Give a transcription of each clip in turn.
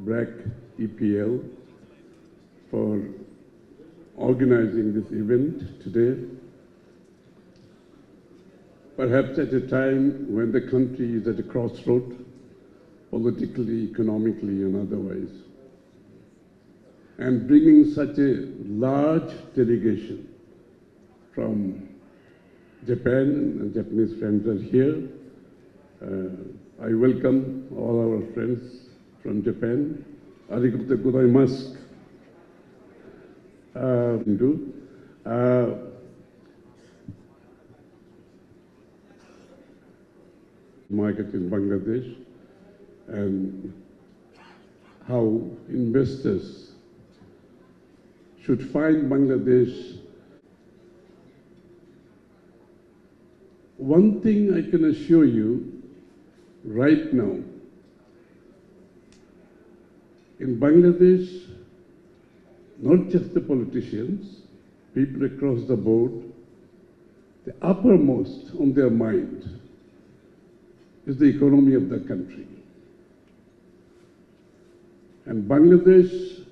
BRAC EPL for organizing this event today. Perhaps at a time when the country is at a crossroad, politically, economically, and otherwise. And bringing such a large delegation from Japan, and Japanese friends are here. I welcome all our friends from Japan. Arigatou gozaimasu. Market in Bangladesh and how investors should find Bangladesh. One thing I can assure you right now, in Bangladesh, not just the politicians, people across the board, the uppermost on their mind is the economy of the country. And Bangladesh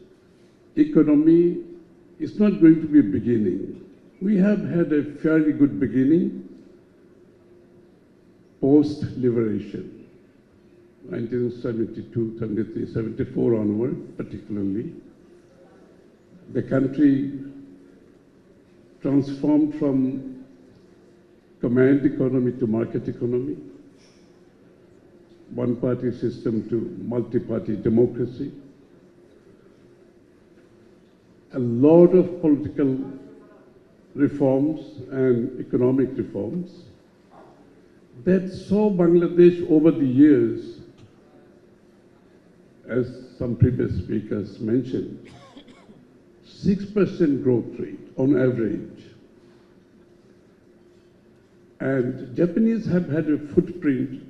economy is not going to be a beginning. We have had a fairly good beginning post-liberation, 1972, 73, 74 onward particularly. The country transformed from command economy to market economy, one-party system to multi-party democracy. A lot of political reforms and economic reforms that saw Bangladesh over the years, as some previous speakers mentioned, 6% growth rate on average. And Japanese have had a footprint,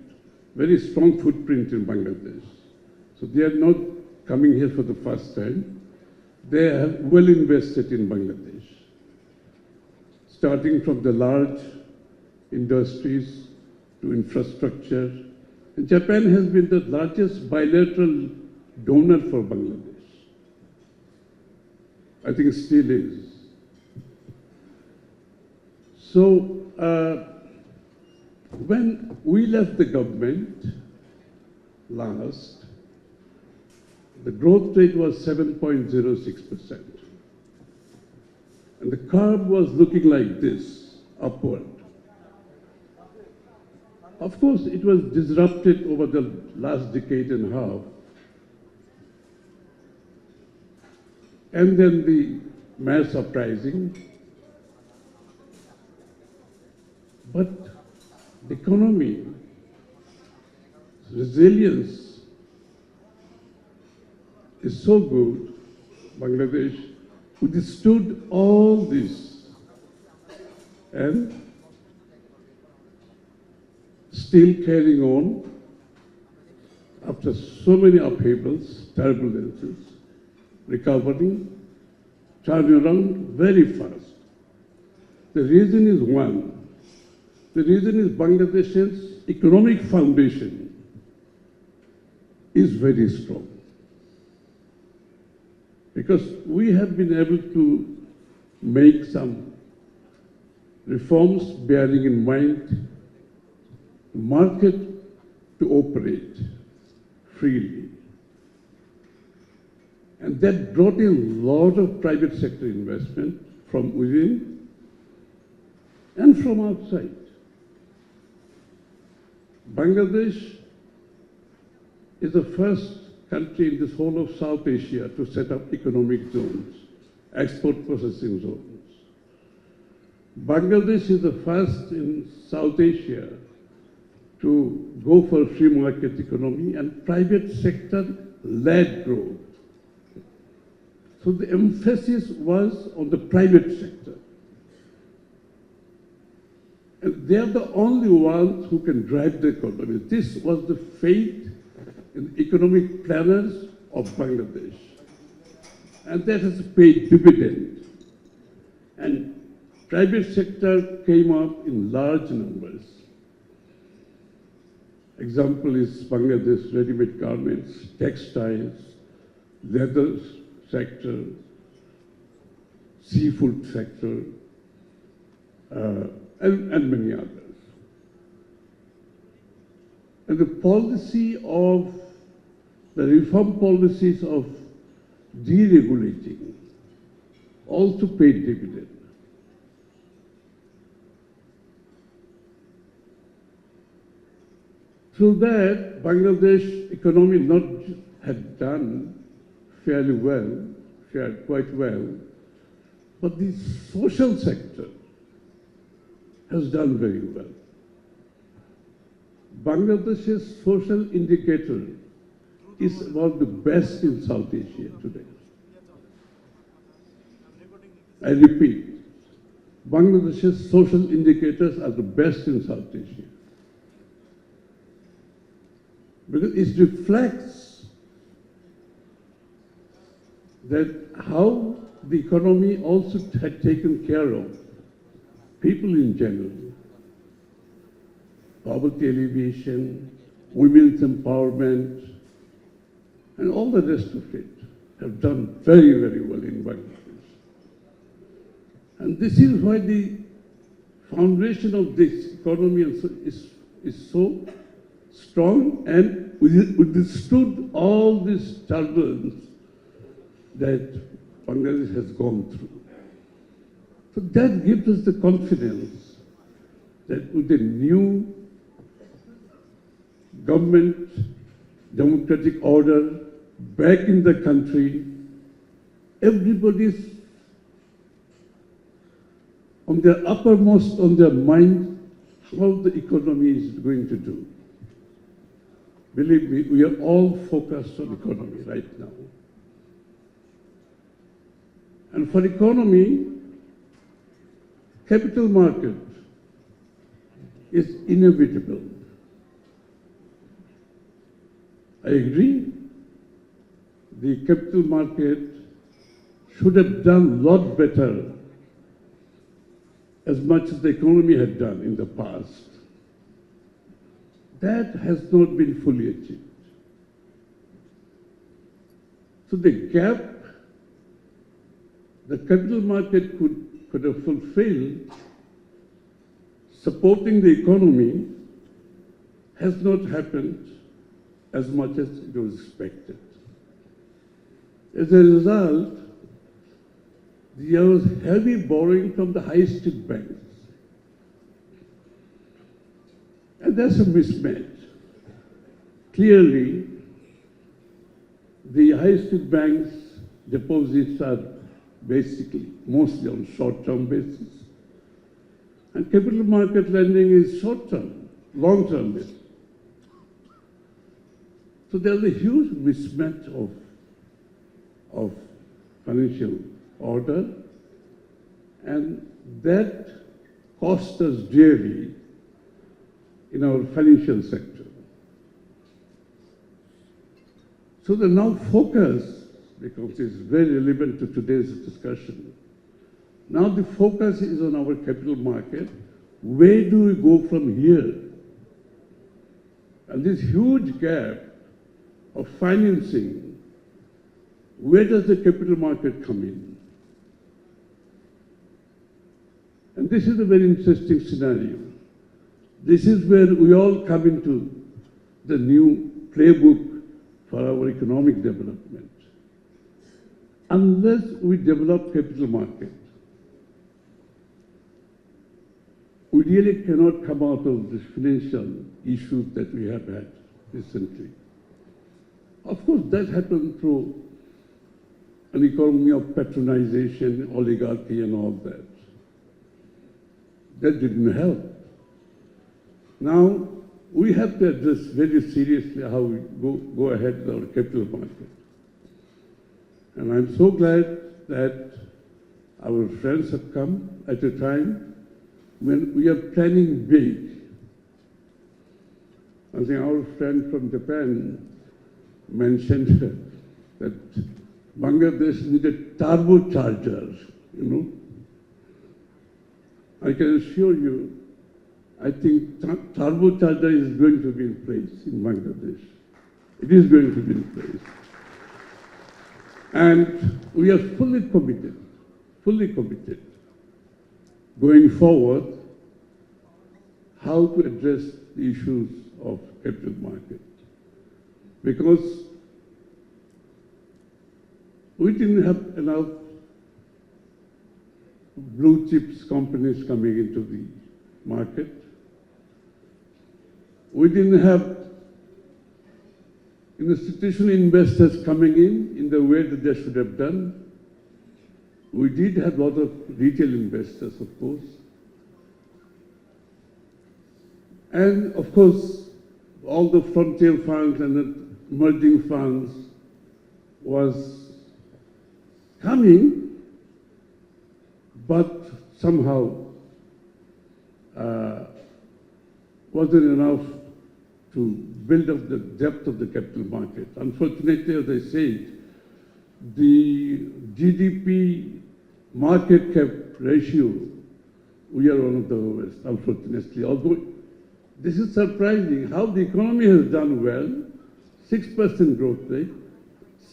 very strong footprint in Bangladesh. So they are not coming here for the first time. They have well invested in Bangladesh, starting from the large industries to infrastructure. And Japan has been the largest bilateral donor for Bangladesh. I think it still is. So when we left the government last, the growth rate was 7.06%. And the curve was looking like this, upward. Of course, it was disrupted over the last decade and a half. And then the mass uprising. But the economy, resilience is so good. Bangladesh withstood all this and still carrying on after so many upheavals, turbulences, recovering, turning around very fast. The reason is one. The reason is Bangladesh's economic foundation is very strong. Because we have been able to make some reforms bearing in mind the market to operate freely. And that brought in a lot of private sector investment from within and from outside. Bangladesh is the first country in this whole of South Asia to set up economic zones, export processing zones. Bangladesh is the first in South Asia to go for free market economy and private sector-led growth. So the emphasis was on the private sector. And they are the only ones who can drive the economy. This was the faith in the economic planners of Bangladesh. And that has paid dividend. And private sector came up in large numbers. Example is Bangladesh ready-made garments, textiles, leather sector, seafood sector, and many others. And the policy of the reform policies of deregulating also paid dividend. Through that, Bangladesh economy not had done fairly well, fared quite well, but the social sector has done very well. Bangladesh's social indicator is one of the best in South Asia today. I repeat, Bangladesh's social indicators are the best in South Asia. Because it reflects that how the economy also had taken care of people in general. Poverty alleviation, women's empowerment, and all the rest of it have done very, very well in Bangladesh. And this is why the foundation of this economy is so strong and withstood all this turbulence that Bangladesh has gone through. So that gives us the confidence that with the new government, democratic order back in the country, everybody's on their uppermost on their mind how the economy is going to do. Believe me, we are all focused on economy right now. And for economy, capital market is inevitable. I agree. The capital market should have done a lot better as much as the economy had done in the past. That has not been fully achieved. So the gap the capital market could have fulfilled supporting the economy has not happened as much as it was expected. As a result, there was heavy borrowing from the high street banks. And that's a mismatch. Clearly, the high street banks' deposits are basically mostly on short-term basis. And capital market lending is short-term, long-term basis. So there's a huge mismatch of financial order, and that cost us dearly in our financial sector. So the now focus, because it's very relevant to today's discussion, now the focus is on our capital market. Where do we go from here? And this huge gap of financing, where does the capital market come in? And this is a very interesting scenario. This is where we all come into the new playbook for our economic development. Unless we develop capital market, we really cannot come out of the financial issues that we have had recently. Of course, that happened through an economy of patronization, oligarchy, and all that. That didn't help. Now, we have to address very seriously how we go ahead with our capital market. And I'm so glad that our friends have come at a time when we are planning big. I think our friend from Japan mentioned that Bangladesh needed turbochargers, you know. I can assure you, I think turbocharger is going to be in place in Bangladesh. It is going to be in place. And we are fully committed going forward how to address the issues of capital market. Because we didn't have enough blue chips companies coming into the market. We didn't have institutional investors coming in the way that they should have done. We did have a lot of retail investors, of course. And of course, all the frontier funds and the emerging funds was coming, but somehow wasn't enough to build up the depth of the capital market. Unfortunately, as I said, the GDP market cap ratio, we are one of the lowest, unfortunately. Although this is surprising how the economy has done well, 6% growth rate,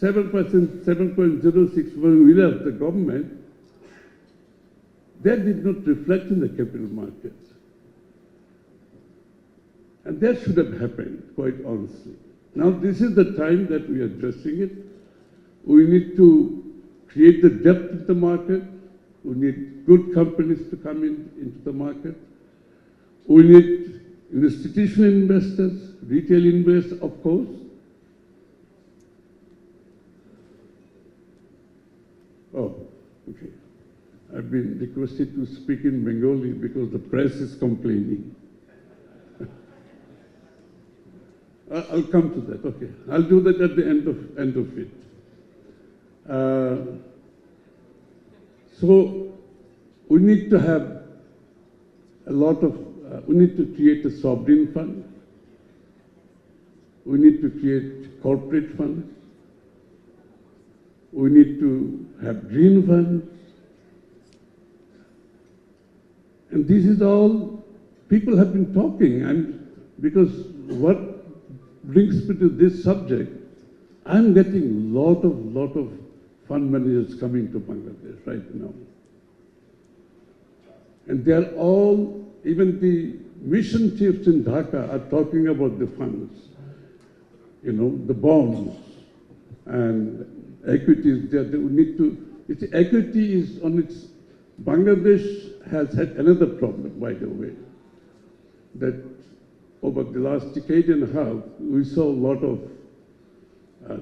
7%, 7.06 when we left the government, that did not reflect in the capital markets. And that should have happened, quite honestly. Now, this is the time that we are addressing it. We need to create the depth of the market. We need good companies to come into the market. We need institutional investors, retail investors, of course. Oh, okay. I've been requested to speak in Bengali because the press is complaining. I'll come to that, okay. I'll do that at the end of it. So we need to have a lot of, we need to create a sovereign fund. We need to create corporate funds. We need to have green funds. And this is all people have been talking, and because what brings me to this subject, I'm getting lot of fund managers coming to Bangladesh right now. And they are all, even the mission chiefs in Dhaka are talking about the funds, you know, the bonds and equities that we need to, it's equity is on its, Bangladesh has had another problem, by the way, that over the last decade and a half, we saw a lot of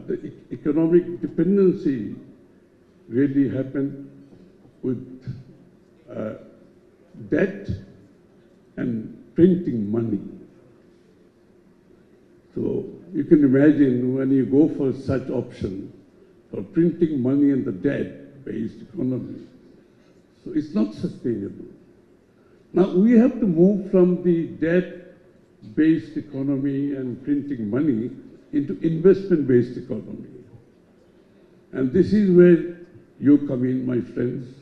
the economic dependency really happened with debt and printing money. So you can imagine when you go for such option, for printing money and the debt-based economy, so it's not sustainable. Now we have to move from the debt-based economy and printing money into investment-based economy. And this is where you come in, my friends.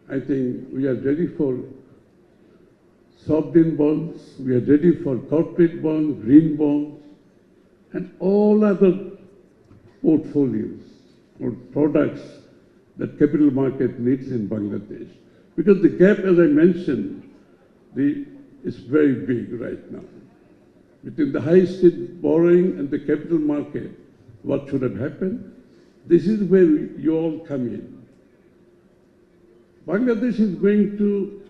I think we are ready for sovereign bonds, we are ready for corporate bonds, green bonds, and all other portfolios or products that capital market needs in Bangladesh. Because the gap, as I mentioned, is very big right now. Between the high state borrowing and the capital market, what should have happened? This is where you all come in. Bangladesh is going to,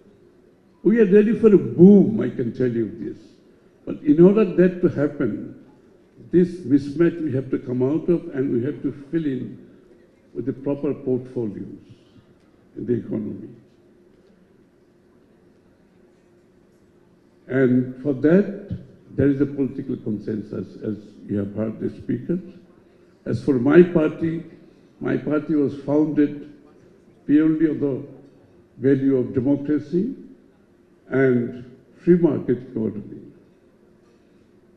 we are ready for a boom, I can tell you this. But in order that to happen, this mismatch we have to come out of, and we have to fill in with the proper portfolios in the economy. And for that, there is a political consensus, as you have heard the speakers. As for my party was founded purely on the value of democracy and free market economy.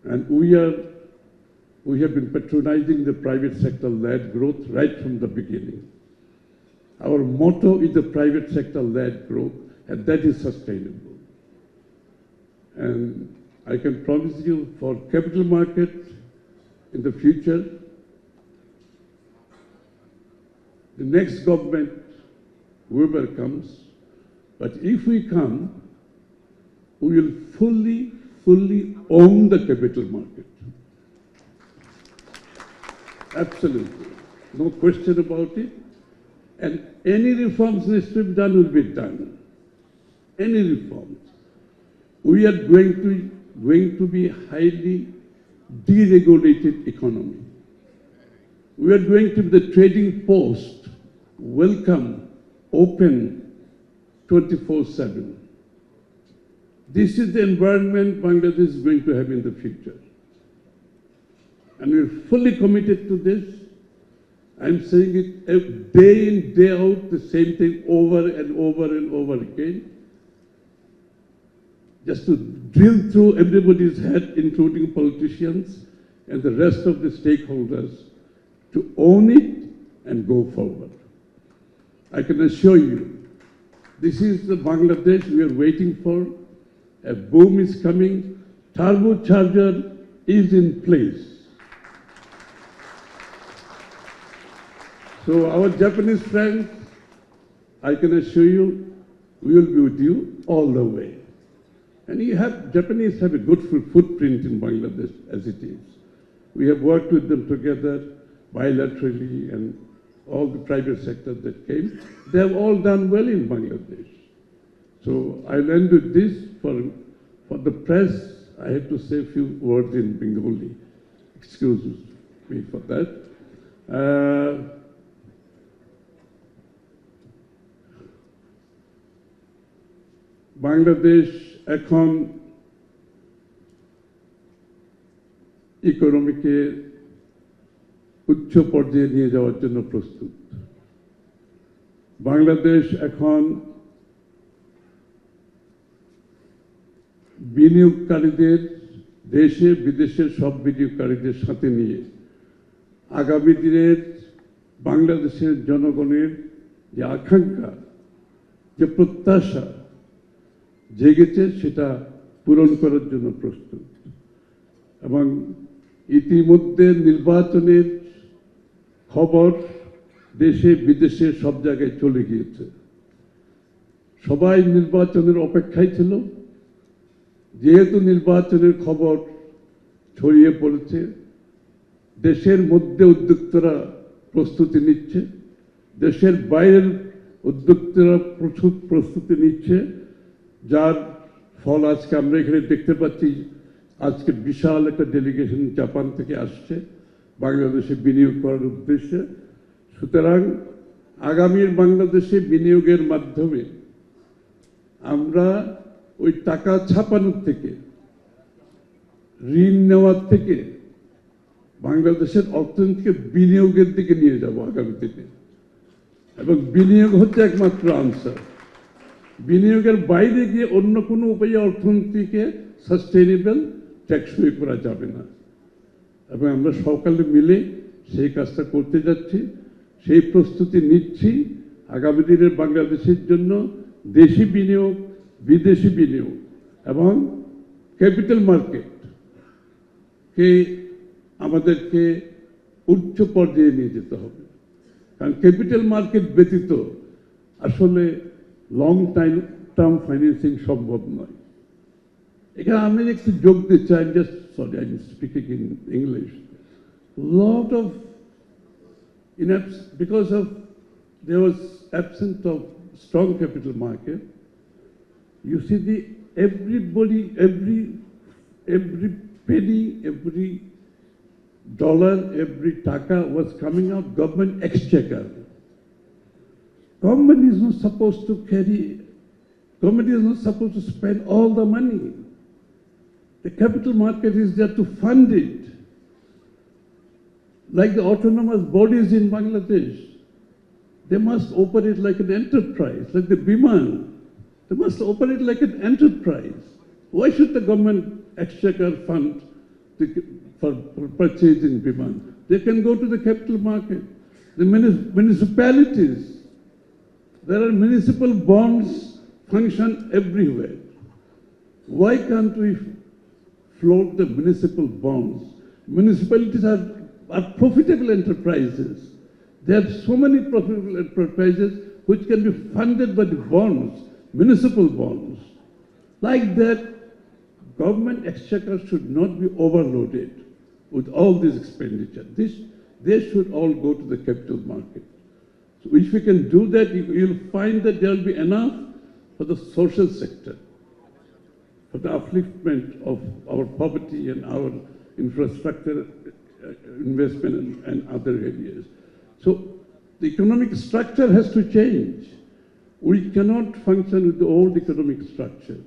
And we have been patronizing the private sector-led growth right from the beginning. Our motto is the private sector-led growth, and that is sustainable. And I can promise you for capital market in the future, the next government, whoever comes, but if we come, we will fully own the capital market. Absolutely. No question about it. And any reforms needs to be done will be done. Any reforms. We are going to be highly deregulated economy. We are going to be the trading post, welcome, open, 24/7. This is the environment Bangladesh is going to have in the future. And we're fully committed to this. I'm saying it day in, day out, the same thing over and over and over again. Just to drill through everybody's head, including politicians and the rest of the stakeholders, to own it and go forward. I can assure you, this is the Bangladesh we are waiting for. A boom is coming. Turbocharger is in place. So our Japanese friends, I can assure you, we will be with you all the way. And Japanese have a good footprint in Bangladesh as it is. We have worked with them together bilaterally, and all the private sector that came, they have all done well in Bangladesh. So I'll end with this. For the press, I have to say a few words in Bengali. Excuse me for that. Bangladesh এখন ইকোনমিকে উচ্চ পর্যায়ে নিয়ে যাওয়ার জন্য প্রস্তুত। বাংলাদেশ এখন বিনিয়োগকারীদের, দেশে বিদেশের সব বিনিয়োগকারীদের সাথে নিয়ে আগামী দিনের বাংলাদেশের জনগণের যে আকাঙ্ক্ষা, যে প্রত্যাশা জেগেছে, সেটা পূরণ করার জন্য প্রস্তুত। এবং ইতিমধ্যে নির্বাচনের খবর দেশে বিদেশে সব জায়গায় চলে গিয়েছে। সবাই নির্বাচনের অপেক্ষায় ছিল। যেহেতু নির্বাচনের খবর ছড়িয়ে পড়েছে, দেশের মধ্যে উদ্যোক্তারা প্রস্তুতি নিচ্ছে, দেশের বাইরের উদ্যোক্তারা প্রচুর প্রস্তুতি নিচ্ছে, যার ফল আজকে আমরা এখানে দেখতে পাচ্ছি। আজকে বিশাল একটা ডেলিগেশন জাপান থেকে আসছে বাংলাদেশে বিনিয়োগ করার উদ্দেশ্যে। সুতরাং আগামীর বাংলাদেশে বিনিয়োগের মাধ্যমে আমরা ওই টাকা ছাপানোর থেকে, ঋণ নেওয়ার থেকে বাংলাদেশের অর্থনীতিকে বিনিয়োগের দিকে নিয়ে যাব আগামী দিনে। এবং বিনিয়োগ হচ্ছে একমাত্র আনসার। বিনিয়োগের বাইরে গিয়ে অন্য কোনো উপায়ে অর্থনীতিকে সাস্টেইনেবল, টেকসই করা যাবে না। এবং আমরা সকলে মিলে সেই কাজটা করতে যাচ্ছি, সেই প্রস্তুতি নিচ্ছি। আগামী দিনের বাংলাদেশের জন্য দেশি বিনিয়োগ, বিদেশি বিনিয়োগ এবং ক্যাপিটাল মার্কেটকে আমাদেরকে উচ্চ পর্যায়ে নিয়ে যেতে হবে। কারণ ক্যাপিটাল মার্কেট ব্যতীত আসলে লং টার্ম ফাইন্যান্সিং সম্ভব নয়। এখানে আমি একটু যোগ দিতে চাই, I am speaking in English. Lot of because there was absence of strong capital market, you see everybody, every penny, every dollar, every taka was coming out government exchequer. Government is not supposed to government is not supposed to spend all the money. The capital market is there to fund it. Like the autonomous bodies in Bangladesh, they must operate like an enterprise, like the Biman. They must operate like an enterprise. Why should the government exchequer fund for purchasing Biman? They can go to the capital market. The municipalities, there are municipal bonds function everywhere. Why can't we float the municipal bonds? Municipalities are profitable enterprises. There are so many profitable enterprises which can be funded by the bonds, municipal bonds. Like that, government exchequer should not be overloaded with all this expenditure. They should all go to the capital market. So if we can do that, you'll find that there will be enough for the social sector, for the upliftment of our poverty and our infrastructure investment and other areas. So the economic structure has to change. We cannot function with the old economic structure.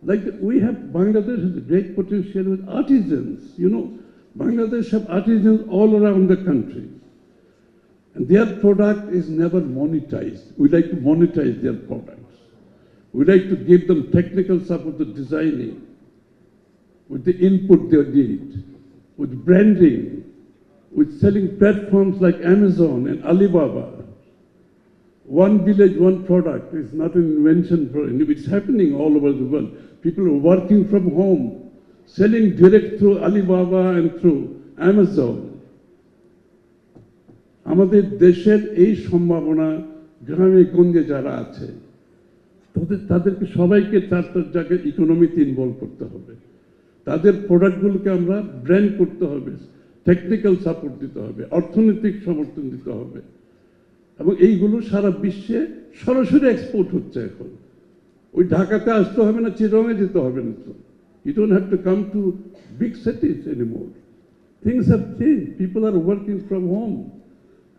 Like we have, Bangladesh has a great potential with artisans. You know, Bangladesh have artisans all around the country. And their product is never monetized. We like to monetize their products. We like to give them technical support to designing, with the input they need, with branding, with selling platforms like Amazon and Alibaba. One village, one product is not an invention for any. It's happening all over the world. People are working from home, selling direct through Alibaba and through Amazon. আমাদের দেশের এই সম্ভাবনা গ্রামে গঞ্জে যারা আছে তাদেরকে সবাইকে তার জায়গায় ইকোনমিতে ইনভলভ করতে হবে। তাদের প্রোডাক্টগুলোকে আমরা ব্র্যান্ড করতে হবে, টেকনিক্যাল সাপোর্ট দিতে হবে, অর্থনৈতিক সমর্থন দিতে হবে। এবং এইগুলো সারা বিশ্বে সরাসরি এক্সপোর্ট হচ্ছে এখন। ওই ঢাকাতে আসতে হবে না, চিরঙে যেতে হবে না তো। You don't have to come to big cities anymore. Things have changed. People are working from home.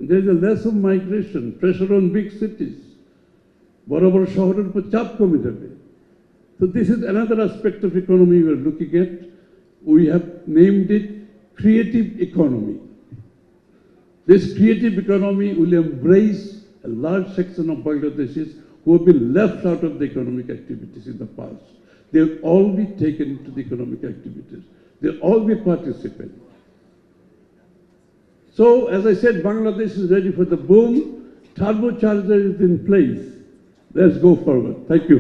There's a less of migration, pressure on big cities. বড় বড় শহরের উপর চাপ কমে যাবে। So this is another aspect of economy we are looking at. We have named it creative economy. This creative economy will embrace a large section of Bangladeshis who have been left out of the economic activities in the past. They will all be taken into the economic activities. They'll all be participants. So, as I said, Bangladesh is ready for the boom. Turbocharger is in place. Let's go forward. Thank you.